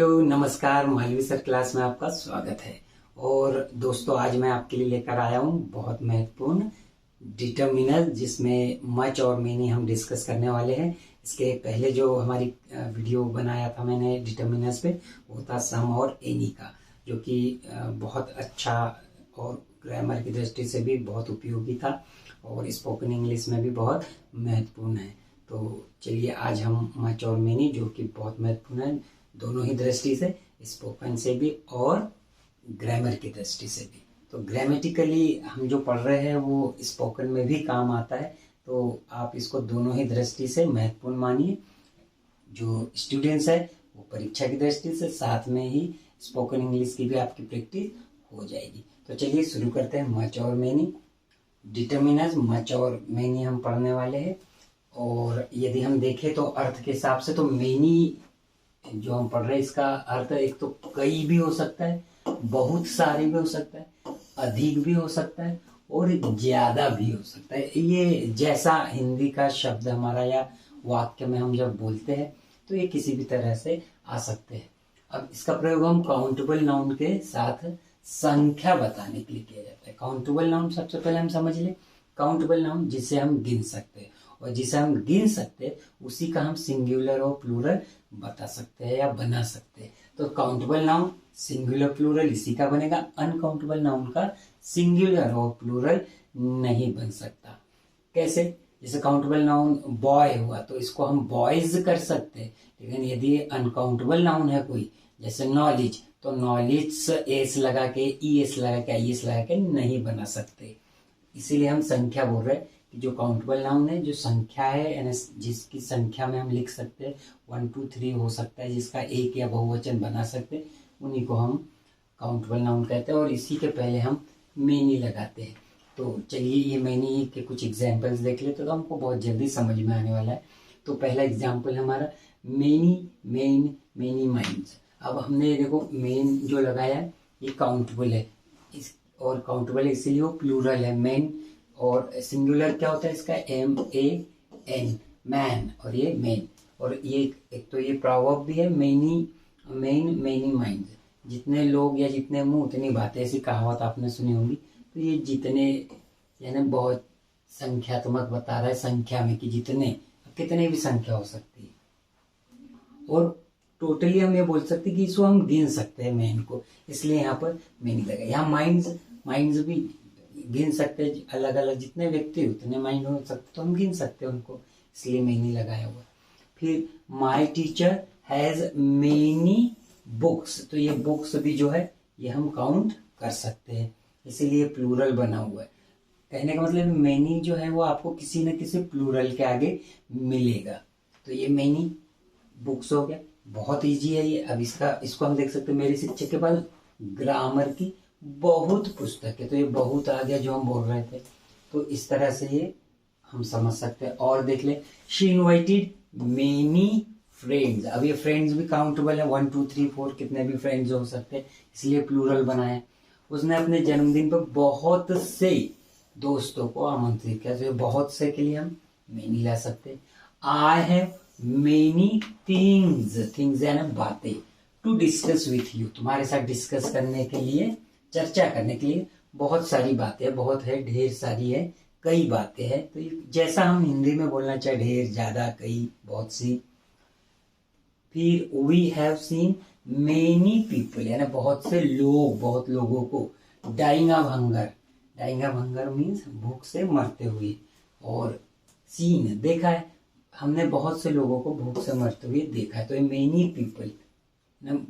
Hello नमस्कार, Malvi sir class में आपका स्वागत है। और दोस्तों, आज मैं आपके लिए लेकर आया हूँ बहुत महत्वपूर्ण डिटर्मिनर, जिसमें मच और मेनी हम डिस्कस करने वाले हैं। इसके पहले जो हमारी वीडियो बनाया था मैंने डिटर्मिनर्स पे, वो था सम और एनी का, जो कि बहुत अच्छा और ग्रामर की दृष्टि से भी बहुत उपयोगी था और स्पोकन इंग्लिश में भी बहुत महत्वपूर्ण है। तो चलिए आज हम मच और मेनी, जो कि बहुत महत्वपूर्ण है दोनों ही दृष्टि से, स्पोकन से भी और ग्रामर की दृष्टि से भी। तो ग्रामेटिकली हम जो पढ़ रहे हैं वो स्पोकन में भी काम आता है, तो आप इसको दोनों ही दृष्टि से महत्वपूर्ण मानिए। जो स्टूडेंट्स है वो परीक्षा की दृष्टि से, साथ में ही स्पोकन इंग्लिश की भी आपकी प्रैक्टिस हो जाएगी। तो चलिए शुरू करते हैं। मच और मेनी डिटर्मिनर्स, मच और मेनी हम पढ़ने वाले हैं। और यदि हम देखें तो अर्थ के हिसाब से, तो मेनी जो हम पढ़ रहे हैं इसका अर्थ एक तो कई भी हो सकता है, बहुत सारे भी हो सकता है, अधिक भी हो सकता है और ज्यादा भी हो सकता है। ये जैसा हिंदी का शब्द हमारा या वाक्य में हम जब बोलते हैं तो ये किसी भी तरह से आ सकते हैं। अब इसका प्रयोग हम काउंटेबल नाउन के साथ संख्या बताने के लिए किया जाता है। काउंटेबल नाउन सबसे पहले हम समझ लें। काउंटेबल नाउन जिसे हम गिन सकते हैं, और जिसे हम गिन सकते हैं उसी का हम सिंगुलर और प्लूरल बता सकते हैं या बना सकते हैं। तो काउंटेबल नाउन सिंगुलर प्लूरल इसी का बनेगा। अनकाउंटेबल नाउन का सिंगुलर और प्लूरल नहीं बन सकता। कैसे? जैसे काउंटेबल नाउन बॉय हुआ तो इसको हम बॉयज कर सकते हैं, लेकिन यदि अनकाउंटेबल नाउन है कोई, जैसे नॉलेज, तो नॉलेज एस लगा के, ई एस लगा के, आई एस लगा के नहीं बना सकते। इसीलिए हम संख्या बोल रहे हैं कि जो काउंटेबल नाउन है, जो संख्या है, यानी जिसकी संख्या में हम लिख सकते हैं 1 2 3 हो सकता है, जिसका एक या बहुवचन बना सकते हैं, उन्हीं को हम काउंटेबल नाउन कहते हैं। और इसी के पहले हम मेनी लगाते हैं। तो चलिए ये मेनी के कुछ एग्जाम्पल्स देख लेते तो हमको बहुत जल्दी समझ में आने वाला है। तो पहला एग्जाम्पल हमारा मेनी मेन मेनी माइंड्स। अब हमने देखो मेन जो लगाया है ये काउंटेबल है, और काउंटेबल इसीलिए वो प्लूरल है, मेन। और सिंगुलर क्या होता है इसका? MAN, मैन, और ये मेन। और ये एक तो ये प्रॉवर्ब भी है, मेनी मेन मेनी माइंड्स। जितने लोग या जितने मुंह उतनी बातें, ऐसी कहावत आपने सुनी होगी। तो ये जितने यानी बहुत संख्यात्मक बता रहा है, संख्या में, कि जितने, कितने भी संख्या हो सकती है। और टोटली हम ये बोल सकते हैं कि इसको हम गिन सकते हैं मेन को, इसलिए यहाँ पर मेनी लगा। यहाँ माइंड्स भी गिन सकते हैं, अलग अलग जितने व्यक्ति उतने माइंड हो सकते, तो हम गिन सकते हैं उनको, इसलिए मेनी लगाया हुआ। फिर my teacher has many books, तो ये बुक्स भी जो है ये हम काउंट कर सकते हैं, इसीलिए प्लूरल बना हुआ है। कहने का मतलब मेनी जो है वो आपको किसी न किसी प्लूरल के आगे मिलेगा। तो ये मेनी बुक्स हो गया, बहुत इजी है ये। अब इसको हम देख सकते हैं, मेरे शिक्षक के पास ग्रामर की बहुत पुस्तक है, तो ये बहुत आ गया जो हम बोल रहे थे। तो इस तरह से ये हम समझ सकते हैं। और देख ले, शी इनवाइटेड मेनी फ्रेंड्स। अब ये फ्रेंड्स भी काउंटेबल है, 1 2 3 4 कितने भी फ्रेंड्स हो सकते हैं, इसलिए प्लूरल बनाया। उसने अपने जन्मदिन पर बहुत से दोस्तों को आमंत्रित किया, तो ये बहुत से के लिए हम मेनी ला सकते हैं। आई हैव मेनी थिंग्स यानी बातें, टू डिस्कस विथ यू, तुम्हारे साथ डिस्कस करने के लिए, चर्चा करने के लिए बहुत सारी बातें, बहुत है, ढेर सारी है, कई बातें हैं। तो जैसा हम हिंदी में बोलना चाहे, ढेर, ज्यादा, कई, बहुत सी। फिर we have seen many people यानी बहुत से लोग, बहुत लोगों को डाइंग ऑफ हंगर मीन्स भूख से मरते हुए। और सीन देखा है, हमने बहुत से लोगों को भूख से मरते हुए देखा है। तो ये मेनी पीपल,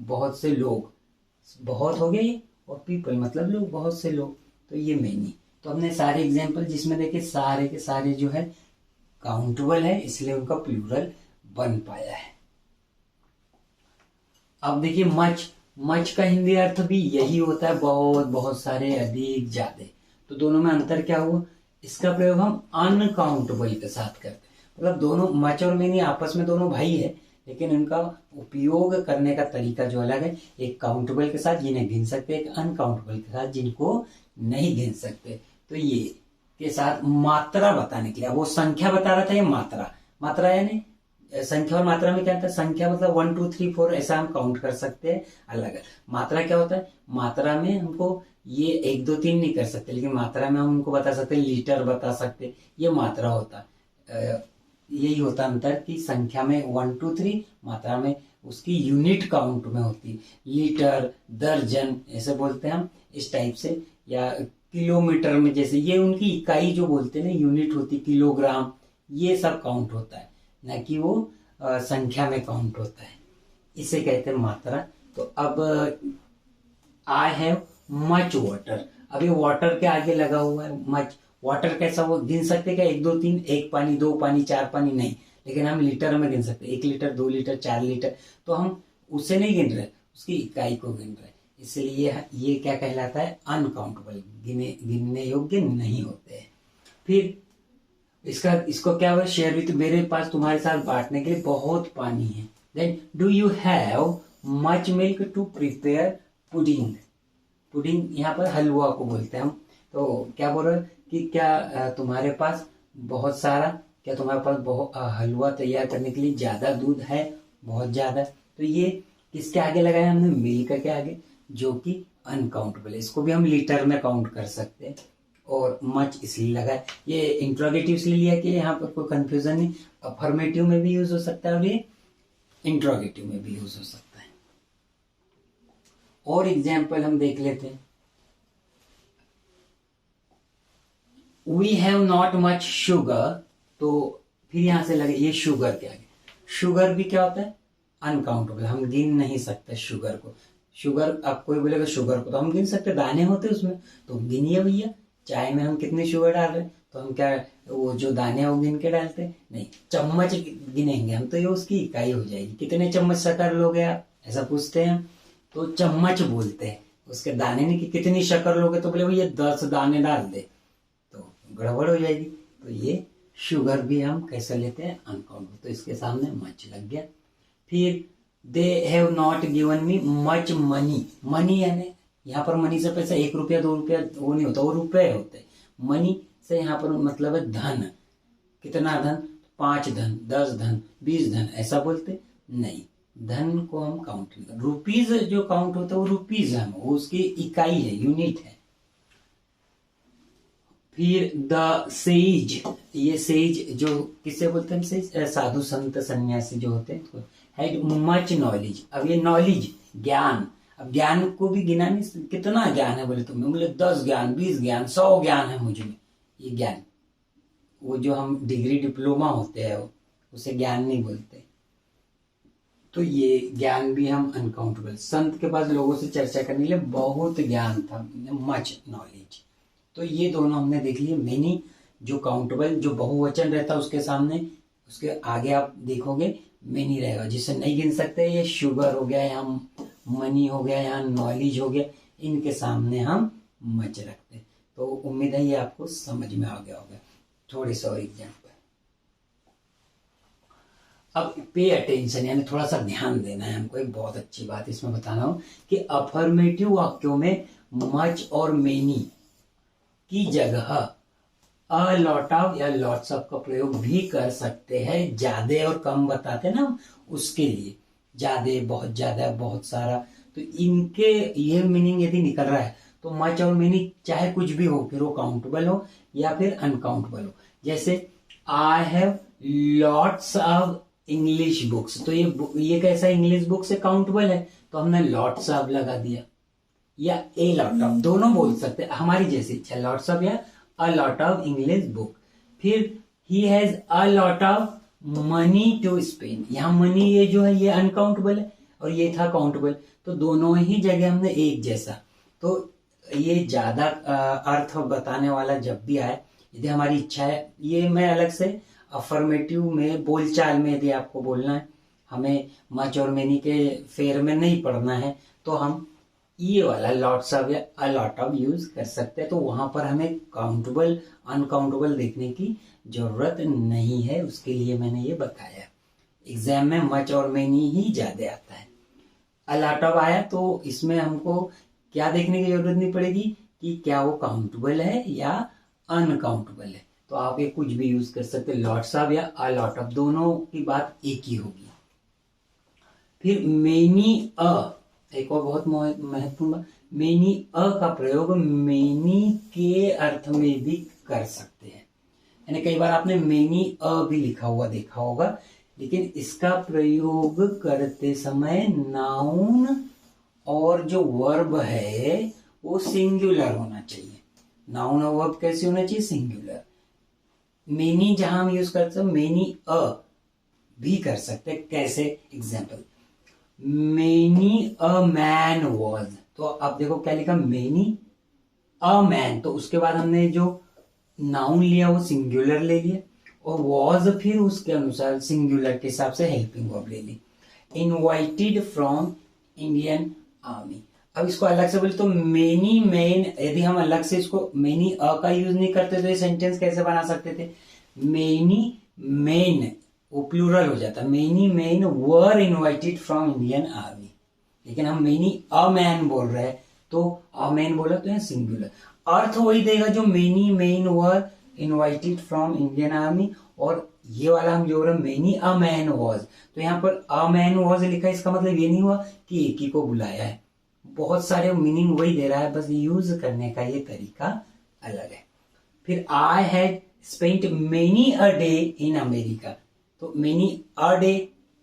बहुत से लोग, बहुत हो गए ये, और पीपल मतलब लोग, बहुत से लोग, तो ये मेनी। तो हमने सारे एग्जाम्पल जिसमें देखे, सारे के सारे जो है काउंटेबल है, इसलिए उनका प्लूरल बन पाया है। अब देखिए मच का हिंदी अर्थ भी यही होता है, बहुत, बहुत सारे, अधिक, ज्यादा। तो दोनों में अंतर क्या हुआ? इसका प्रयोग हम अनकाउंटेबल के साथ करते हैं। मतलब दोनों मच और मेनी आपस में दोनों भाई है, लेकिन उनका उपयोग करने का तरीका जो अलग है। एक काउंटेबल के साथ जिन्हें गिन सकते हैं, एक अनकाउंटेबल के साथ जिनको नहीं गिन सकते। तो ये के साथ मात्रा बताने के लिए, वो संख्या बता रहा था, ये मात्रा यानी संख्या और मात्रा में क्या होता है? संख्या मतलब 1 2 3 4 ऐसा हम काउंट कर सकते हैं अलग अलग। मात्रा क्या होता है? मात्रा में हमको ये 1 2 3 नहीं कर सकते, लेकिन मात्रा में हम उनको बता सकते हैं, लीटर बता सकते हैं, ये मात्रा होता है। यही होता अंतर कि संख्या में 1 2 3, मात्रा में उसकी यूनिट काउंट में होती है, लीटर, दर्जन ऐसे बोलते हैं हम इस टाइप से, या किलोमीटर में जैसे, ये उनकी इकाई जो बोलते हैं ना, यूनिट होती, किलोग्राम, ये सब काउंट होता है, ना कि वो संख्या में काउंट होता है, इसे कहते हैं मात्रा। तो अब आई हैव मच वाटर, अब ये वाटर के आगे लगा हुआ है मच। वाटर कैसा, वो गिन सकते क्या? 1 2 3, 1 पानी, 2 पानी, 4 पानी, नहीं, लेकिन हम लीटर में गिन सकते, 1 लीटर, 2 लीटर, 4 लीटर, तो हम उसे नहीं गिन रहे, उसकी इकाई को गिन रहे, इसलिए ये क्या कहलाता है? अनकाउंटेबल, गिनने योग्य नहीं होते हैं। फिर इसको क्या हुआ? शेयर विथ, मेरे पास तुम्हारे साथ बांटने के लिए बहुत पानी है। Then do you have much milk to prepare pudding, pudding यहाँ पर हलवा को बोलते हैं हम। तो क्या बोल रहे हैं कि क्या तुम्हारे पास बहुत सारा, क्या तुम्हारे पास बहुत हलवा तैयार करने के लिए ज्यादा दूध है? बहुत ज्यादा। तो ये किसके आगे लगाया हमने? मिल्क के आगे, जो कि अनकाउंटेबल है। इसको भी हम लीटर में काउंट कर सकते हैं, और मच इसलिए लगा है। ये इंट्रोगेटिव इसलिए लिया कि यहाँ पर कोई कंफ्यूजन नहीं, अफर्मेटिव में भी यूज हो सकता है और ये इंट्रोगेटिव में भी यूज हो सकता है। और एग्जाम्पल हम देख लेते हैं। We have not much sugar, तो फिर यहां से लगे ये शुगर के आगे। शुगर भी क्या होता है? अनकाउंटेबल, हम गिन नहीं सकते शुगर को। शुगर, अब कोई बोलेगा शुगर को तो हम गिन सकते, दाने होते उसमें, तो गिनिए भैया, चाय में हम कितनी शुगर डाल रहे हैं, तो हम क्या वो जो दाने हैं वो गिन के डालते हैं? नहीं, चम्मच गिनेंगे हम, तो ये उसकी इकाई हो जाएगी। कितने चम्मच शक्कर लोगे आप, ऐसा पूछते हैं, तो चम्मच बोलते हैं, उसके दाने नहीं कि कितनी शक्कर लोगे, तो बोले भैया 10 दाने डाल दे, तो गड़बड़ हो जाएगी। तो ये शुगर भी हम कैसे लेते हैं? अनकाउंटेबल, तो इसके सामने मच लग गया। फिर they have not given me much money, money यानी यहाँ पर मनी से पैसा 1 रुपया 2 रुपया वो नहीं होता, वो रुपए होते हैं। मनी से यहाँ पर मतलब है धन, कितना धन? 5 धन, 10 धन, 20 धन, ऐसा बोलते नहीं, धन को हम काउंट नहीं करते। रुपीज जो काउंट होता है वो रुपीज है, वो उसकी इकाई है, यूनिट है। फिर द सेज, ये सेज जो किससे बोलते हैं? सेज साधु संत सन्यासी जो होते हैं, हैड मच नॉलेज। अब ये नॉलेज, ज्ञान, अब ज्ञान को भी गिना नहीं, कितना ज्ञान है बोले तुमने, बोले 10 ज्ञान, 20 ज्ञान, 100 ज्ञान है मुझ में, ये ज्ञान, वो जो हम डिग्री डिप्लोमा होते हैं उसे ज्ञान नहीं बोलते। तो ये ज्ञान भी हम अनकाउंटेबल। संत के पास लोगों से चर्चा करने के लिए बहुत ज्ञान था, मच नॉलेज। तो ये दोनों हमने देख लिए। मेनी जो काउंटेबल, जो बहुवचन रहता है उसके सामने, उसके आगे आप देखोगे मेनी रहेगा, जिसे नहीं गिन सकते, ये शुगर हो गया, यहाँ मनी हो गया, यहाँ नॉलेज हो गया, इनके सामने हम मच रखते हैं। तो उम्मीद है ये आपको समझ में आ गया होगा। थोड़ी सा और एग्जाम्पल। अब पे अटेंशन, यानी थोड़ा सा ध्यान देना है हमको। एक बहुत अच्छी बात इसमें बताना हूं कि अफर्मेटिव वाक्यों में मच और मेनी की जगह अ लॉट ऑफ या लॉट्स ऑफ का प्रयोग भी कर सकते हैं। ज्यादा और कम बताते हैं ना, उसके लिए ज्यादा, बहुत ज्यादा, बहुत सारा, तो इनके ये मीनिंग यदि निकल रहा है तो मच और मेनी चाहे कुछ भी हो, फिर वो काउंटेबल हो या फिर अनकाउंटेबल हो। जैसे I have lots of English books, तो ये कैसा इंग्लिश बुक से काउंटेबल है, तो हमने लॉट्स ऑफ लगा दिया, या ए लॉट ऑफ, दोनों बोल सकते हैं, हमारी जैसी इच्छा, लॉट्स ऑफ या a lot of English book. फिर he has a lot of money to spend, यहाँ मनी ये जो है ये अनकाउंटेबल है और ये था काउंटेबल, तो दोनों ही जगह हमने एक जैसा। तो ये ज्यादा अर्थ बताने वाला जब भी आए, यदि हमारी इच्छा है, ये मैं अलग से अफर्मेटिव में बोलचाल में यदि आपको बोलना है, हमें मच और मेनी के फेर में नहीं पढ़ना है, तो हम ये वाला लॉट्स ऑफ या अ लॉट ऑफ यूज कर सकते हैं। तो वहां पर हमें काउंटेबल अनकाउंटेबल देखने की जरूरत नहीं है, उसके लिए मैंने ये बताया। एग्जाम में मच और मेनी ही ज्यादा आता है। अ लॉट ऑफ आया तो इसमें हमको क्या देखने की जरूरत नहीं पड़ेगी कि क्या वो काउंटेबल है या अनकाउंटेबल है। तो आप ये कुछ भी यूज कर सकते हैं, लॉट्स ऑफ या अ लॉट ऑफ, दोनों की बात एक ही होगी। फिर मेनी अ, एक और बहुत महत्वपूर्ण बात, मेनी अ का प्रयोग मेनी के अर्थ में भी कर सकते हैं। यानी कई बार आपने मेनी अ भी लिखा हुआ देखा होगा, लेकिन इसका प्रयोग करते समय नाउन और जो वर्ब है वो सिंगुलर होना चाहिए। नाउन और वर्ब कैसे होना चाहिए? सिंगुलर। मेनी जहां हम यूज करते हैं मेनी अ भी कर सकते हैं। कैसे? Example, many a man was, तो अब देखो क्या लिखा, मेनी अ मैन, तो उसके बाद हमने जो नाउन लिया वो सिंगुलर ले लिया, और वॉज फिर उसके अनुसार सिंगुलर के हिसाब से हेल्पिंग वर्ब ले ली। इनवाइटेड फ्रॉम इंडियन आर्मी, अब इसको अलग से बोले तो मेनी मेन, यदि हम अलग से इसको मेनी अ का यूज नहीं करते तो ये सेंटेंस कैसे बना सकते थे? मेनी मेन, वो प्लूरल हो जाता, many main were invited from Indian army, लेकिन हम मेनी अ मैन बोल रहे हैं तो अ मैन बोला तो यहाँ सिंगुलर, अर्थ वही देगा जो many main were invited from Indian army, और ये वाला हम जो रहे मेनी अ मैन वॉज, तो यहाँ पर अ मैन वॉज लिखा है, इसका मतलब ये नहीं हुआ कि एक ही को बुलाया है, बहुत सारे मीनिंग वही दे रहा है, बस यूज करने का ये तरीका अलग है। फिर I had spent many a day in America, तो मेनी अ डे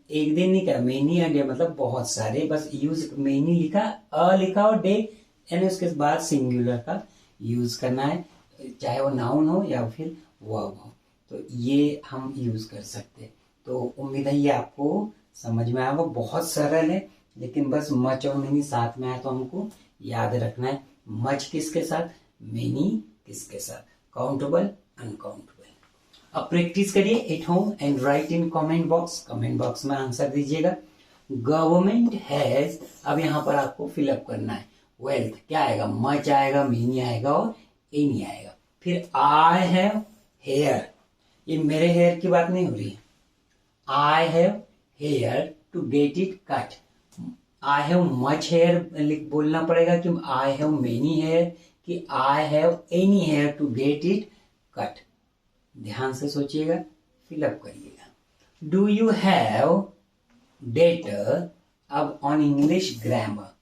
एक दिन नहीं कहा, मेनी अ डे मतलब बहुत सारे, बस यूज मेनी लिखा, अ लिखा और डे, यानी उसके बाद सिंगुलर का यूज करना है, चाहे वो नाउन हो या फिर वर्ब हो, तो ये हम यूज कर सकते हैं। तो उम्मीद है ये आपको समझ में आएगा, बहुत सरल है, लेकिन बस मच और मेनी साथ में आए तो हमको याद रखना है, मच किसके साथ, मेनी किसके साथ, काउंटेबल अनकाउंटेबल। अब प्रैक्टिस करिए at home and right in comment box में आंसर दीजिएगा। गवर्नमेंट हैज, अब यहाँ पर आपको फिलअप करना है, वेल्थ क्या आएगा, मच आएगा, मेनी आएगा और एनी आएगा। फिर आई हैव हेयर, ये मेरे हेयर की बात नहीं हो रही है, I have hair to get it cut, I have much hair बोलना पड़ेगा कि आई हैव मेनी हेयर, कि I have any hair to get it cut. ध्यान से सोचिएगा, फिलअप करिएगा। डू यू हैव डेटर, अब ऑन इंग्लिश ग्रामर,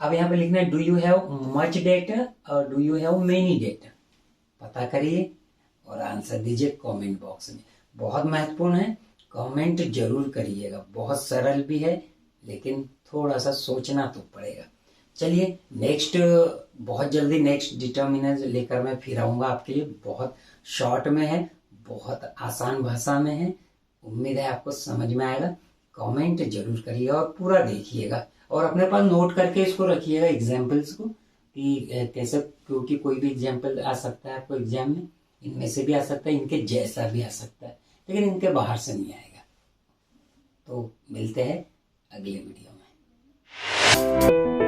अब यहां पे लिखना है do you have much data और do you have many data, पता करिए और आंसर दीजिए कमेंट बॉक्स में। बहुत महत्वपूर्ण है, कमेंट जरूर करिएगा, बहुत सरल भी है लेकिन थोड़ा सा सोचना तो पड़ेगा। चलिए नेक्स्ट, बहुत जल्दी नेक्स्ट डिटर्मिनर लेकर मैं फिर आऊंगा आपके लिए, बहुत शॉर्ट में है, बहुत आसान भाषा में है, उम्मीद है आपको समझ में आएगा। कमेंट जरूर करिएगा और पूरा देखिएगा, और अपने पास नोट करके इसको रखिएगा एग्जाम्पल्स को, कि कैसे, क्योंकि कोई भी एग्जाम्पल आ सकता है आपको एग्जाम में, इनमें से भी आ सकता है, इनके जैसा भी आ सकता है, लेकिन इनके बाहर से नहीं आएगा। तो मिलते हैं अगले वीडियो में।